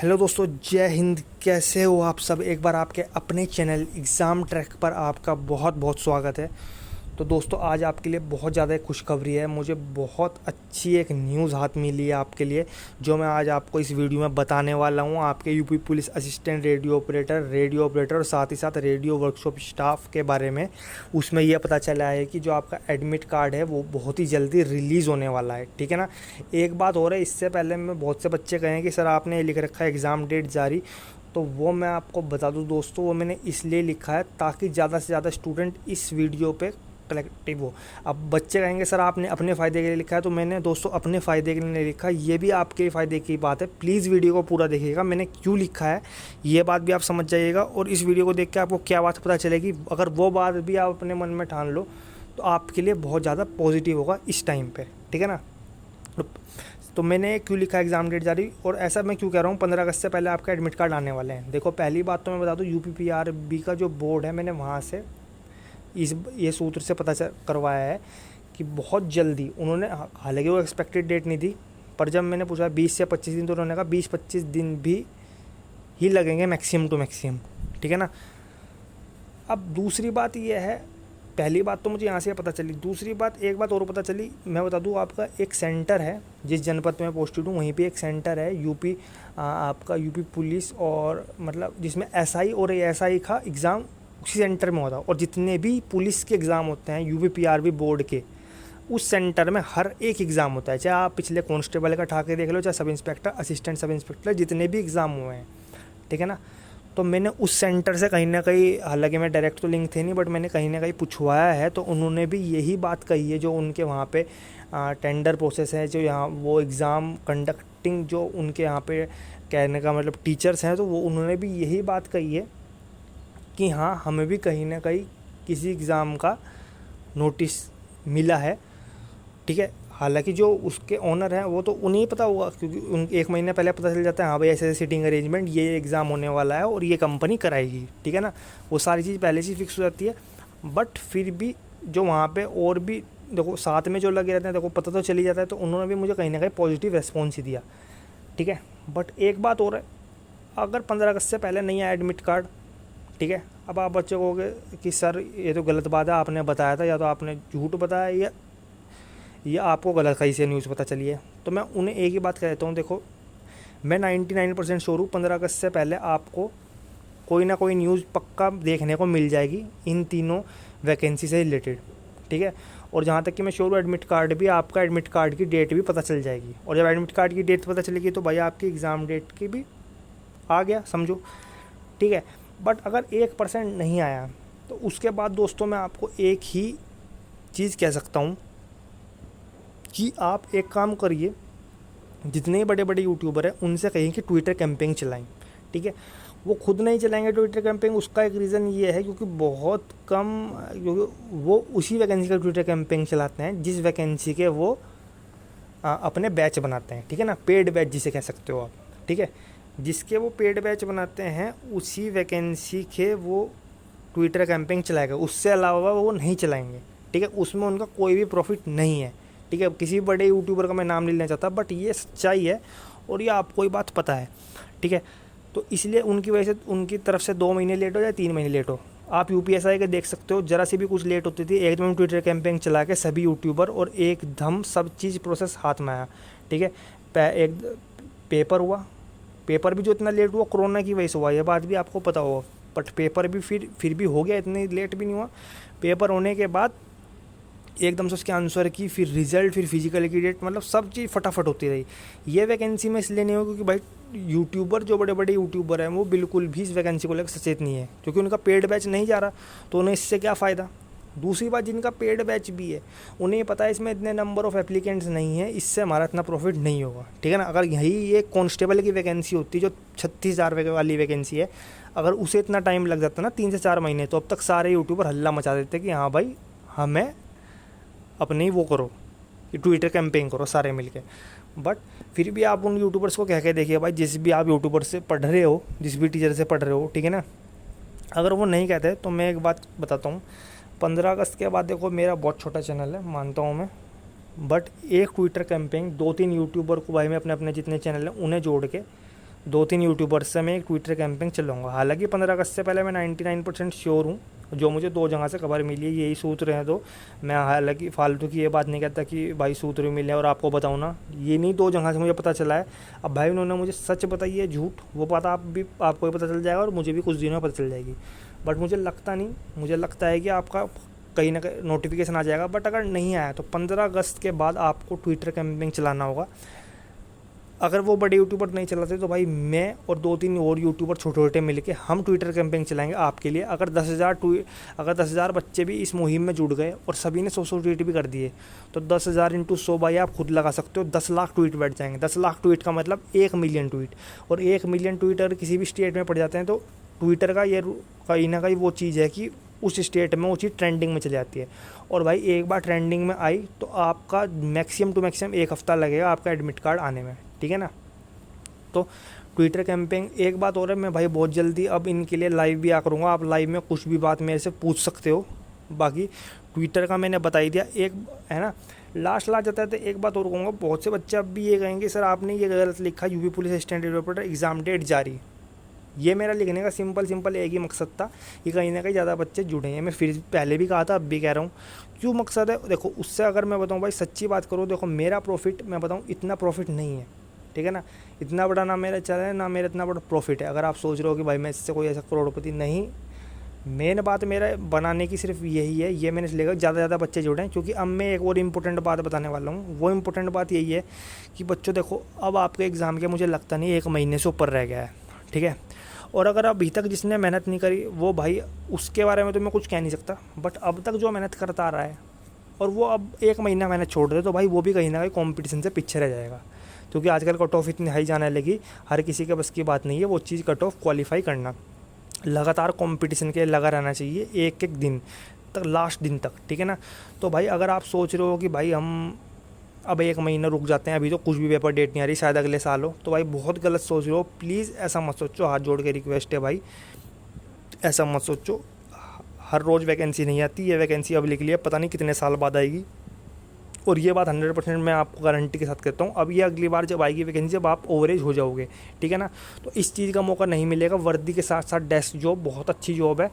Hello दोस्तों, जय हिंद। कैसे हो आप सब? एक बार आपके अपने चैनल एग्ज़ाम ट्रैक पर आपका बहुत बहुत स्वागत है। तो दोस्तों, आज आपके लिए बहुत ज़्यादा एक खुशखबरी है। मुझे बहुत अच्छी एक न्यूज़ हाथ मिली है आपके लिए, जो मैं आज आपको इस वीडियो में बताने वाला हूँ। आपके UP police assistant radio operator और साथ ही साथ रेडियो वर्कशॉप स्टाफ के बारे में। उसमें यह पता चला है कि जो आपका एडमिट कार्ड है वो बहुत ही जल्दी रिलीज़ होने वाला है। ठीक है ना। एक बात हो रहा है, इससे पहले में बहुत से बच्चे कहें कि सर आपने ये लिख रखा है एग्ज़ाम डेट जारी, तो वो मैं आपको बता दूं दोस्तों, वो मैंने इसलिए लिखा है ताकि ज़्यादा से ज़्यादा स्टूडेंट इस वीडियो पे कलेक्टिव हो। अब बच्चे कहेंगे सर आपने अपने फ़ायदे के लिए लिखा है, तो मैंने दोस्तों अपने फ़ायदे के लिए नहीं लिखा, ये भी आपके फ़ायदे की बात है। प्लीज़ वीडियो को पूरा देखिएगा, मैंने क्यों लिखा है ये बात भी आप समझ जाइएगा। और इस वीडियो को देख के आपको क्या बात पता चलेगी, अगर वो बात भी आप अपने मन में ठान लो तो आपके लिए बहुत ज़्यादा पॉजिटिव होगा इस टाइम पर। ठीक है ना। तो मैंने क्यों लिखा है एग्ज़ाम डेट जारी, और ऐसा मैं क्यों कह रहा हूँ 15 अगस्त से पहले आपका एडमिट कार्ड आने वाले हैं। देखो, पहली बात तो मैं बता दूँ, यूपीपीआरबी का जो बोर्ड है, मैंने वहाँ से ये सूत्र से पता करवाया है कि बहुत जल्दी उन्होंने, हालांकि वो एक्सपेक्टेड डेट नहीं थी, पर जब मैंने पूछा 20 से 25 दिन, तो उन्होंने कहा 20-25 दिन भी ही लगेंगे मैक्सिमम टू मैक्सिमम। ठीक है ना। अब दूसरी बात ये है, पहली बात तो मुझे यहाँ से पता चली, दूसरी बात एक बात और पता चली, मैं बता दूँ आपका एक सेंटर है जिस जनपद में पोस्टेड हूँ, वहीं पे एक सेंटर है आपका यूपी पुलिस, और मतलब जिसमें एसआई और एएसआई का एग्ज़ाम उसी सेंटर में होता है। और जितने भी पुलिस के एग्ज़ाम होते हैं यूपीपीआरबी बोर्ड के, उस सेंटर में हर एक एग्ज़ाम होता है। चाहे आप पिछले कांस्टेबल का ठाके देख लो, चाहे sub inspector, assistant sub inspector, जितने भी एग्ज़ाम हुए हैं। ठीक है ना। तो मैंने उस सेंटर से कहीं ना कहीं, हालांकि मैं डायरेक्ट तो लिंक थे नहीं, बट मैंने कहीं ना कहीं पूछवाया है, तो उन्होंने भी यही बात कही है। जो उनके वहाँ पे टेंडर प्रोसेस है, जो यहाँ वो एग्ज़ाम कंडक्टिंग जो उनके यहाँ पे कहने का मतलब टीचर्स हैं, तो वो उन्होंने भी यही बात कही है कि हाँ, हमें भी कहीं ना कहीं किसी एग्ज़ाम का नोटिस मिला है। ठीक है। हालांकि जो उसके ओनर हैं वो तो उन्हें पता होगा, क्योंकि उन 1 महीने पहले पता चल जाता है, हाँ भाई ऐसे ऐसे सीटिंग अरेंजमेंट, ये एग्ज़ाम होने वाला है और ये कंपनी कराएगी। ठीक है ना। वो सारी चीज़ पहले से फिक्स हो जाती है। बट फिर भी जो वहाँ पे और भी देखो साथ में जो लगे रहते हैं, देखो पता तो चली जाता है, तो उन्होंने भी मुझे कहीं ना कहीं पॉजिटिव रेस्पॉन्स ही दिया। ठीक है। बट एक बात और है, अगर 15 अगस्त से पहले नहीं आया एडमिट कार्ड, ठीक है, अब आप बच्चे कहोगे कि सर ये तो गलत बात है, आपने बताया था, या तो आपने झूठ बताया या आपको गलत कहीं से न्यूज़ पता चली है। तो मैं उन्हें एक ही बात कहता हूँ, देखो मैं 99% श्योर हूँ 15 अगस्त से पहले आपको कोई ना कोई न्यूज़ पक्का देखने को मिल जाएगी इन तीनों वैकेंसी से रिलेटेड। ठीक है। और जहाँ तक कि मैं श्योर हूँ, एडमिट कार्ड भी, आपका एडमिट कार्ड की डेट भी पता चल जाएगी। और जब एडमिट कार्ड की डेट पता चलेगी तो भाई आपकी एग्ज़ाम डेट की भी आ गया समझो। ठीक है। बट अगर 1% नहीं आया, तो उसके बाद दोस्तों मैं आपको एक ही चीज़ कह सकता हूँ कि आप एक काम करिए, जितने बड़े बड़े यूट्यूबर हैं उनसे कहिए कि ट्विटर कैंपेन चलाएं। ठीक है। वो खुद नहीं चलाएंगे ट्विटर कैंपेन, उसका एक रीज़न ये है क्योंकि बहुत कम, क्योंकि वो उसी वैकेंसी का ट्विटर कैंपेन चलाते हैं जिस वैकेंसी के वो अपने बैच बनाते हैं। ठीक है ना। पेड बैच जिसे कह सकते हो आप। ठीक है। जिसके वो पेड बैच बनाते हैं उसी वैकेंसी के वो ट्विटर कैंपेन चलाएगा, उससे अलावा वो नहीं चलाएंगे। ठीक है। उसमें उनका कोई भी प्रॉफिट नहीं है। ठीक है। किसी बड़े यूट्यूबर का मैं नाम नहीं लेना चाहता, बट ये सच्चाई है और ये आपको ही बात पता है। ठीक है। तो इसलिए उनकी वजह से उनकी तरफ से 2 महीने लेट हो या 3 महीने लेट हो, आप यूपीएसआई के देख सकते हो, ज़रा सी भी कुछ लेट होती थी एकदम ट्विटर कैंपेन चला के सभी यूट्यूबर, और एकदम सब चीज़ प्रोसेस हाथ में आया। ठीक है। एक पेपर हुआ, पेपर भी जो इतना लेट हुआ कोरोना की वजह से हुआ, ये बात भी आपको पता होगा। बट पेपर भी फिर भी हो गया, इतनी लेट भी नहीं हुआ। पेपर होने के बाद एकदम से उसके आंसर की, फिर रिजल्ट, फिर फिजिकल की डेट, मतलब सब चीज़ फटाफट होती रही। ये वैकेंसी में इसलिए नहीं हो क्योंकि भाई यूट्यूबर, जो बड़े बड़े यूट्यूबर हैं, वो बिल्कुल भी इस वैकेंसी को लेकर सचेत नहीं है, क्योंकि उनका पेड बैच नहीं जा रहा, तो उन्हें इससे क्या फ़ायदा। दूसरी बात, जिनका पेड बैच भी है उन्हें पता है इसमें इतने नंबर ऑफ़ एप्लीकेंट्स नहीं है, इससे हमारा इतना प्रॉफिट नहीं होगा। ठीक है ना। अगर यही ये कांस्टेबल की वैकेंसी होती जो 36,000 वाली वैकेंसी है, अगर उसे इतना टाइम लग जाता ना 3 से 4 महीने, तो अब तक सारे यूट्यूबर हल्ला मचा देते कि हाँ भाई हमें अपने ही वो करो, ट्विटर कैंपेन करो सारे मिलके। बट फिर भी आप उन यूट्यूबर्स को कह के देखिए, भाई जिस भी आप यूट्यूबर से पढ़ रहे हो, जिस भी टीचर से पढ़ रहे हो, ठीक है ना, अगर वो नहीं कहते तो मैं एक बात बताता हूँ, 15 अगस्त के बाद देखो मेरा बहुत छोटा चैनल है मानता हूँ मैं, बट एक ट्विटर कैंपेन 2-3 यूट्यूबर को भाई मैं अपने अपने जितने चैनल हैं उन्हें जोड़ के 2-3 यूट्यूबर से मैं एक ट्विटर कैंपेन चलाऊँगा। हालाँकि 15 अगस्त से पहले मैं 99% श्योर हूँ, जो मुझे 2 जगह से खबर मिली है यही सूत्र हैं। तो मैं हालाँकि फालतू की ये बात नहीं कहता कि भाई सूत्र भी मिले और आपको बताऊँ ना, ये नहीं 2 जगह से मुझे पता चला है। अब भाई उन्होंने मुझे सच बताई है झूठ, वो पता आपको भी पता चल जाएगा और मुझे भी कुछ दिनों में पता चल जाएगी। बट मुझे लगता नहीं, मुझे लगता है कि आपका कहीं ना कहीं नोटिफिकेशन आ जाएगा। बट अगर नहीं आया तो 15 अगस्त के बाद आपको ट्विटर कैंपेन चलाना होगा। अगर वो बड़े यूट्यूबर नहीं चलाते तो भाई मैं और 2-3 और यूट्यूबर छोटे छोटे मिलके हम ट्विटर कैंपेन चलाएंगे आपके लिए। अगर 10,000 बच्चे भी इस मुहिम में जुड़ गए और सभी ने 100 ट्वीट भी कर दिए तो 10,000 × 100 भाई आप खुद लगा सकते हो, 10 लाख ट्वीट बैठ जाएंगे। 10 लाख ट्वीट का मतलब 1 मिलियन ट्वीट, और 1 मिलियन ट्वीट अगर किसी भी स्टेट में पड़ जाते हैं तो ट्विटर का ये कहीं ना कहीं वो चीज़ है कि उस स्टेट में वो चीज़ ट्रेंडिंग में चली जाती है। और भाई एक बार ट्रेंडिंग में आई तो आपका मैक्सिमम टू मैक्सिमम 1 हफ्ता लगेगा आपका एडमिट कार्ड आने में, ठीक है ना। तो ट्विटर कैंपेन एक बात और है, मैं भाई बहुत जल्दी अब इनके लिए लाइव भी आ करूँगा। आप लाइव में कुछ भी बात मेरे से पूछ सकते हो। बाकी ट्विटर का मैंने बता ही दिया, एक है ना। लास्ट जाता है तो एक बात और कहूँगा, बहुत से बच्चे अब भी ये कहेंगे सर आपने ये गलत लिखा, UP police assistant reporter exam date जारी। ये मेरा लिखने का सिंपल एक ही मकसद था कि कहीं ना कहीं ज़्यादा बच्चे जुड़े हैं। मैं फिर पहले भी कहा था, अब भी कह रहा हूँ। क्यों मकसद है देखो, उससे अगर मैं बताऊँ भाई सच्ची बात करो, देखो मेरा प्रॉफिट मैं बताऊँ इतना प्रॉफिट नहीं है, ठीक है ना। इतना बड़ा ना मेरा चैनल है, ना मेरा इतना बड़ा प्रॉफिट है। अगर आप सोच रहे हो कि भाई मैं इससे कोई ऐसा करोड़पति नहीं, मेन बात मेरा बनाने की सिर्फ यही है, ये मैंने इसलिए ज़्यादा ज़्यादा बच्चे जुड़े हैं। क्योंकि अब मैं एक और इम्पोर्टेंट बात बताने वाला हूँ। वो इम्पोर्टेंट बात यही है कि बच्चों देखो, अब आपके एग्ज़ाम के मुझे लगता नहीं 1 महीने से ऊपर रह गया है, ठीक है। और अगर अभी तक जिसने मेहनत नहीं करी वो भाई उसके बारे में तो मैं कुछ कह नहीं सकता। बट अब तक जो मेहनत करता आ रहा है और वो अब 1 महीना मेहनत छोड़ दे तो भाई वो भी कहीं ना कहीं कॉम्पिटिशन से पीछे रह जाएगा। क्योंकि आजकल कट ऑफ इतनी हाई जाने लगी, हर किसी के बस की बात नहीं है वो चीज़ कट ऑफ क्वालिफाई करना। लगातार कंपटीशन के लगा रहना चाहिए एक दिन तक, लास्ट दिन तक, ठीक है ना। तो भाई अगर आप सोच रहे हो कि भाई हम अब 1 महीना रुक जाते हैं, अभी तो कुछ भी पेपर डेट नहीं आ रही, शायद अगले साल हो, तो भाई बहुत गलत सोच रहे हो। प्लीज़ ऐसा मत सोचो, हाथ जोड़ के रिक्वेस्ट है भाई, ऐसा मत सोचो। हर रोज़ वैकेंसी नहीं आती, ये वैकेंसी अब लिख लिया, पता नहीं कितने साल बाद आएगी। और ये बात 100% मैं आपको गारंटी के साथ कहता हूँ। अब ये अगली बार जब आएगी वैकेंसी, जब आप ओवरेज हो जाओगे, ठीक है ना, तो इस चीज़ का मौका नहीं मिलेगा। वर्दी के साथ साथ डेस्क जॉब बहुत अच्छी जॉब है,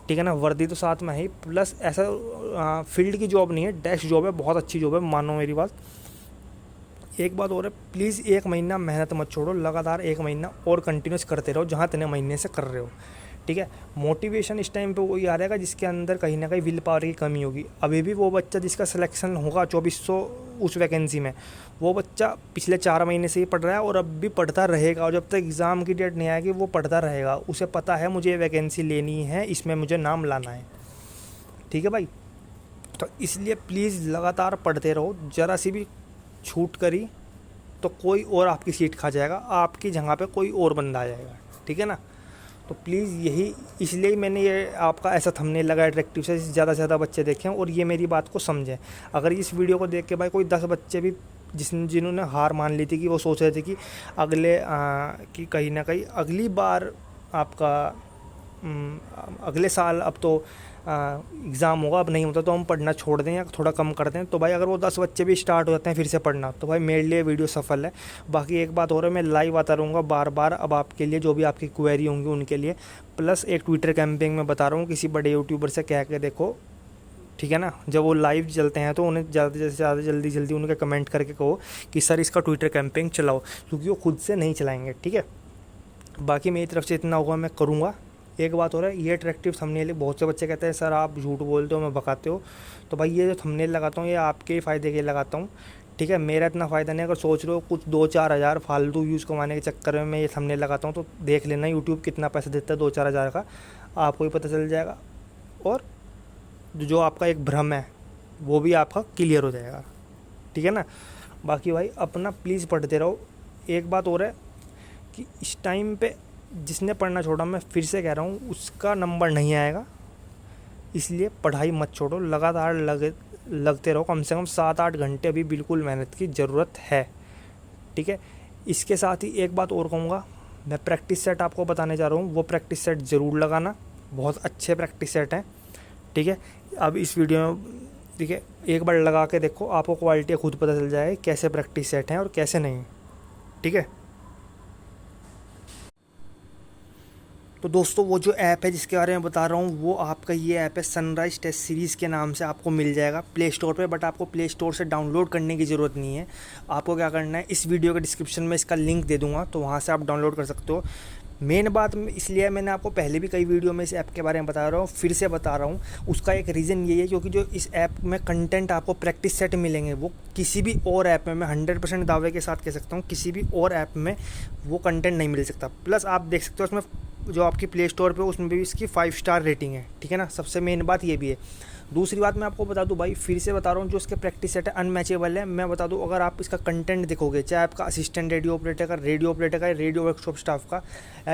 ठीक है ना। वर्दी तो साथ में ही, प्लस ऐसा फील्ड की जॉब नहीं है, डेस्क जॉब है, बहुत अच्छी जॉब है, मानो मेरी बात। एक बात और है, प्लीज़ 1 महीना मेहनत मत छोड़ो, लगातार 1 महीना और कंटिन्यूस करते रहो जहाँ इतने महीने से कर रहे हो, ठीक है। मोटिवेशन इस टाइम पे वही आ रहेगा जिसके अंदर कहीं ना कहीं विल पावर की कमी होगी। अभी भी वो बच्चा जिसका सिलेक्शन होगा 2400 उस वैकेंसी में, वो बच्चा पिछले 4 महीने से ही पढ़ रहा है और अब भी पढ़ता रहेगा। और जब तक एग्ज़ाम की डेट नहीं आएगी वो पढ़ता रहेगा। उसे पता है मुझे ये वैकेंसी लेनी है, इसमें मुझे नाम लाना है, ठीक है भाई। तो इसलिए प्लीज़ लगातार पढ़ते रहो। ज़रा सी भी छूट करी तो कोई और आपकी सीट खा जाएगा, आपकी जगह पे कोई और बंदा आ जाएगा, ठीक है ना। तो प्लीज़ यही, इसलिए ही मैंने ये आपका ऐसा थंबनेल लगा अट्रैक्टिव से ज़्यादा से ज़्यादा बच्चे देखें और ये मेरी बात को समझें। अगर इस वीडियो को देख के भाई कोई 10 बच्चे भी जिन्होंने हार मान ली थी कि वो सोच रहे थे कि कि कहीं ना कहीं अगली बार आपका अगले साल अब तो एग्ज़ाम होगा, अब नहीं होता तो हम पढ़ना छोड़ दें या थोड़ा कम कर दें, तो भाई अगर वो 10 बच्चे भी स्टार्ट हो जाते हैं फिर से पढ़ना, तो भाई मेरे लिए वीडियो सफल है। बाकी एक बात और है, मैं लाइव आता रहूँगा बार बार अब आपके लिए, जो भी आपकी क्वेरी होंगी उनके लिए। प्लस एक ट्विटर कैंपेन में बता रहा हूँ, किसी बड़े यूट्यूबर से कह के देखो, ठीक है ना। जब वो लाइव चलते हैं तो उन्हें ज़्यादा से ज़्यादा जल्दी उनके कमेंट करके कहो कि सर इसका ट्विटर कैंपेन चलाओ, क्योंकि वो खुद से नहीं चलाएँगे, ठीक है। बाकी मेरी तरफ से इतना होगा, मैं करूँगा। एक बात हो रहा है, ये अट्रैक्टिव थंबनेल, बहुत से बच्चे कहते हैं सर आप झूठ बोलते हो, मैं भगाते हो। तो भाई ये जो थंबनेल लगाता हूँ ये आपके ही फ़ायदे के लिए लगाता हूँ, ठीक है। मेरा इतना फ़ायदा नहीं। अगर सोच रहे हो कुछ 2-4 हज़ार फालतू व्यूज़ कमाने के चक्कर में मैं ये थंबनेल लगाता हूँ तो देख लेना यूट्यूब कितना पैसा देता है 2-4 हज़ार का, आपको भी पता चल जाएगा। और जो आपका एक भ्रम है वो भी आपका क्लियर हो जाएगा, ठीक है ना। बाकी भाई अपना प्लीज़ पढ़ते रहो। एक बात और है कि इस टाइम पे जिसने पढ़ना छोड़ा, मैं फिर से कह रहा हूँ, उसका नंबर नहीं आएगा। इसलिए पढ़ाई मत छोड़ो, लगातार लगते रहो। कम से कम 7-8 घंटे अभी बिल्कुल मेहनत की ज़रूरत है, ठीक है। इसके साथ ही एक बात और कहूँगा, मैं प्रैक्टिस सेट आपको बताने जा रहा हूँ, वो प्रैक्टिस सेट ज़रूर लगाना, बहुत अच्छे प्रैक्टिस सेट हैं, ठीक है। अब इस वीडियो में ठीक है, एक बार लगा के देखो, आपको क्वालिटी खुद पता चल जाए कैसे प्रैक्टिस सेट हैं और कैसे नहीं, ठीक है। तो दोस्तों वो जो ऐप है जिसके बारे में बता रहा हूँ वो आपका ये ऐप है सनराइज टेस्ट सीरीज़ के नाम से आपको मिल जाएगा प्ले स्टोर पे। बट आपको प्ले स्टोर से डाउनलोड करने की ज़रूरत नहीं है। आपको क्या करना है, इस वीडियो के डिस्क्रिप्शन में इसका लिंक दे दूँगा, तो वहाँ से आप डाउनलोड कर सकते हो। मेन बात इसलिए मैंने आपको पहले भी कई वीडियो में इस ऐप के बारे में बता रहा हूँ, फिर से बता रहा हूँ। उसका एक रीज़न ये है क्योंकि जो इस ऐप में कंटेंट आपको प्रैक्टिस सेट मिलेंगे वो किसी भी और ऐप में, मैं 100% दावे के साथ कह सकता हूँ, किसी भी और ऐप में वो कंटेंट नहीं मिल सकता। प्लस आप देख सकते हो उसमें जो आपकी प्ले स्टोर पे उसमें भी इसकी 5 स्टार रेटिंग है, ठीक है ना। सबसे मेन बात ये भी है। दूसरी बात मैं आपको बता दूं भाई, फिर से बता रहा हूँ, जो इसके प्रैक्टिस सेट है अनमैचेबल है। मैं बता दूं, अगर आप इसका कंटेंट देखोगे, चाहे आपका असिस्टेंट रेडियो ऑपरेटर का, रेडियो वर्कशॉप स्टाफ का,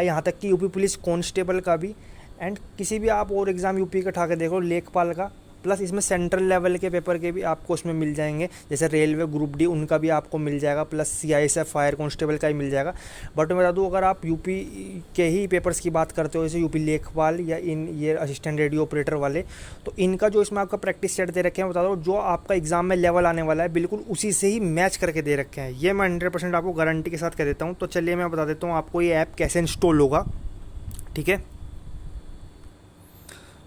यहाँ तक कि यूपी पुलिस कांस्टेबल का भी, एंड किसी भी आप और एग्ज़ाम यूपी का उठा के देखो, लेखपाल का, प्लस इसमें सेंट्रल लेवल के पेपर के भी आपको उसमें मिल जाएंगे, जैसे रेलवे ग्रुप डी उनका भी आपको मिल जाएगा, प्लस CISF फायर कांस्टेबल का ही मिल जाएगा। बट मैं बता दूं, अगर आप यूपी के ही पेपर्स की बात करते हो, जैसे यूपी लेखपाल या ये असिस्टेंट रेडियो ऑपरेटर वाले, तो इनका जो इसमें आपका प्रैक्टिस सेट दे रखे हैं, बता दो जो आपका एग्जाम में लेवल आने वाला है बिल्कुल उसी से ही मैच करके दे रखे हैं। ये मैं 100% आपको गारंटी के साथ कह देता हूँ। तो चलिए मैं बता देता हूँ आपको ये ऐप कैसे इंस्टॉल होगा, ठीक है।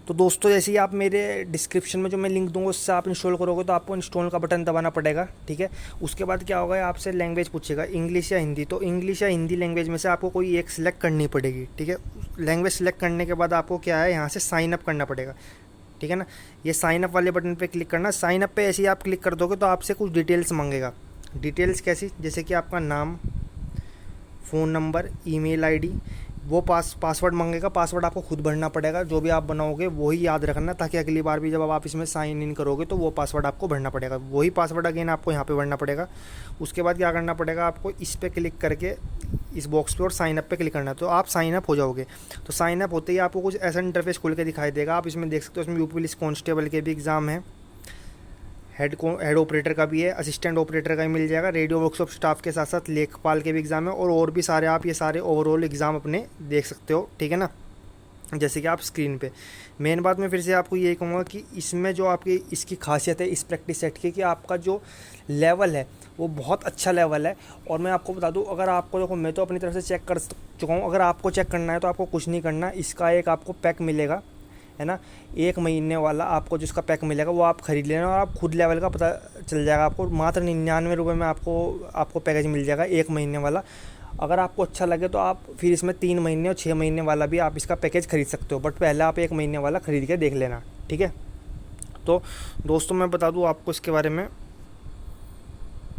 तो दोस्तों जैसे ही आप मेरे डिस्क्रिप्शन में जो मैं लिंक दूंगा उससे आप इंस्टॉल करोगे तो आपको इंस्टॉल का बटन दबाना पड़ेगा, ठीक है। उसके बाद क्या होगा, आपसे लैंग्वेज पूछेगा इंग्लिश या हिंदी, तो इंग्लिश या हिंदी लैंग्वेज में से आपको कोई एक सिलेक्ट करनी पड़ेगी, ठीक है। लैंग्वेज सेलेक्ट करने के बाद आपको क्या है, यहाँ से साइन अप करना पड़ेगा, ठीक है ना। ये साइन अप वाले बटन पर क्लिक करना। साइन अप पर ऐसे ही आप क्लिक कर दोगे तो आपसे कुछ डिटेल्स मांगेगा। डिटेल्स कैसी, जैसे कि आपका नाम, फ़ोन नंबर, ईमेल ID, वो पासवर्ड मांगेगा। पासवर्ड आपको खुद भरना पड़ेगा, जो भी आप बनाओगे वही याद रखना, ताकि अगली बार भी जब आप इसमें साइन इन करोगे तो वो पासवर्ड आपको भरना पड़ेगा। वही पासवर्ड अगेन आपको यहाँ पे भरना पड़ेगा। उसके बाद क्या करना पड़ेगा, आपको इस पर क्लिक करके इस बॉक्स पे और साइन अप पे क्लिक करना है, तो आप साइन अप हो जाओगे। तो साइन अप होते ही आपको कुछ ऐसा इंटरफेस खुल के दिखाई देगा। आप इसमें देख सकते हो, इसमें यूपी पुलिस कांस्टेबल के भी एग्ज़ाम है, हेड ऑपरेटर का भी है, असिस्टेंट ऑपरेटर का भी मिल जाएगा, रेडियो वर्कशॉप स्टाफ के साथ साथ लेखपाल के भी एग्ज़ाम है, और भी सारे आप ये सारे ओवरऑल एग्ज़ाम अपने देख सकते हो, ठीक है ना, जैसे कि आप स्क्रीन पे। मेन बात मैं फिर से आपको ये कहूँगा कि इसमें जो आपकी इसकी खासियत है इस प्रैक्टिस सेट की, कि आपका जो लेवल है वो बहुत अच्छा लेवल है। और मैं आपको बता दूं, अगर आपको देखो, मैं तो अपनी तरफ से चेक कर चुका हूँ, अगर आपको चेक करना है तो आपको कुछ नहीं करना, इसका एक आपको पैक मिलेगा, है ना, 1 महीने वाला आपको जिसका पैक मिलेगा वो आप ख़रीद लेना, और आप खुद लेवल का पता चल जाएगा आपको। मात्र 99 रुपये में आपको पैकेज मिल जाएगा 1 महीने वाला। अगर आपको अच्छा लगे तो आप फिर इसमें 3 महीने और 6 महीने वाला भी आप इसका पैकेज ख़रीद सकते हो, बट पहले आप 1 महीने वाला ख़रीद के देख लेना, ठीक है। तो दोस्तों मैं बता दूँ आपको इसके बारे में,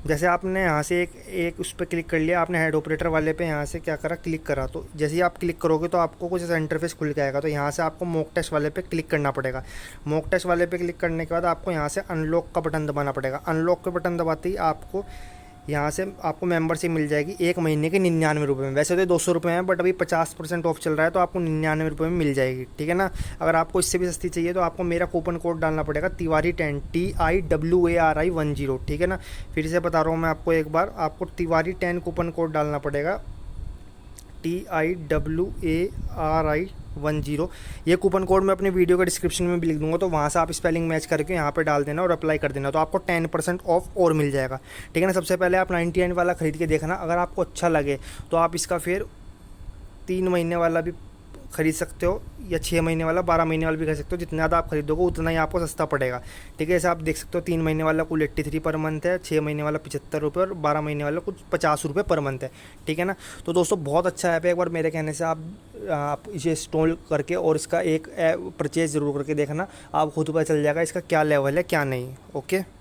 जैसे आपने यहाँ से एक उस पर क्लिक कर लिया, आपने हेड ऑपरेटर वाले पे यहाँ से क्या करा, क्लिक करा, तो जैसे ही आप क्लिक करोगे तो आपको कुछ ऐसा इंटरफेस खुल के आएगा। तो यहाँ से आपको मॉक टेस्ट वाले पे क्लिक करना पड़ेगा। मॉक टेस्ट वाले पे क्लिक करने के बाद आपको यहाँ से अनलॉक का बटन दबाना पड़ेगा। अनलॉक का बटन दबाते ही आपको यहाँ से आपको मेंबरशिप मिल जाएगी 1 महीने के 99 रुपये में। वैसे तो 200 रुपये हैं, बट अभी 50% ऑफ चल रहा है, तो आपको 99 रुपये में मिल जाएगी, ठीक है ना। अगर आपको इससे भी सस्ती चाहिए तो आपको मेरा कूपन कोड डालना पड़ेगा, तिवारी10, TIWARI10, ठीक है ना। फिर से बता रहा हूँ मैं आपको एक बार, आपको तिवारी10 कूपन कोड डालना पड़ेगा, TIWARI10। ये कूपन कोड मैं अपने वीडियो के डिस्क्रिप्शन में भी लिख दूंगा, तो वहाँ से आप स्पेलिंग मैच करके यहाँ पे डाल देना और अप्लाई कर देना, तो आपको 10% ऑफ और मिल जाएगा, ठीक है ना। सबसे पहले आप 99 वाला ख़रीद के देखना, अगर आपको अच्छा लगे तो आप इसका फिर 3 महीने वाला भी खरीद सकते हो, या 6 महीने वाला, 12 महीने वाला भी खरीद सकते हो। जितना ज़्यादा आप खरीदोगे उतना ही आपको सस्ता पड़ेगा, ठीक है। जैसे आप देख सकते हो 3 महीने वाला कुल 83 पर मंथ है, 6 महीने वाला 75 रुपये, और 12 महीने वाला कुछ 50 रुपये पर मंथ है, ठीक है ना। तो दोस्तों बहुत अच्छा ऐप है, एक बार मेरे कहने से आप इसे इंस्टॉल करके और इसका एक परचेज ज़रूर करके देखना, आप खुद पता चल जाएगा इसका क्या लेवल है क्या नहीं, ओके।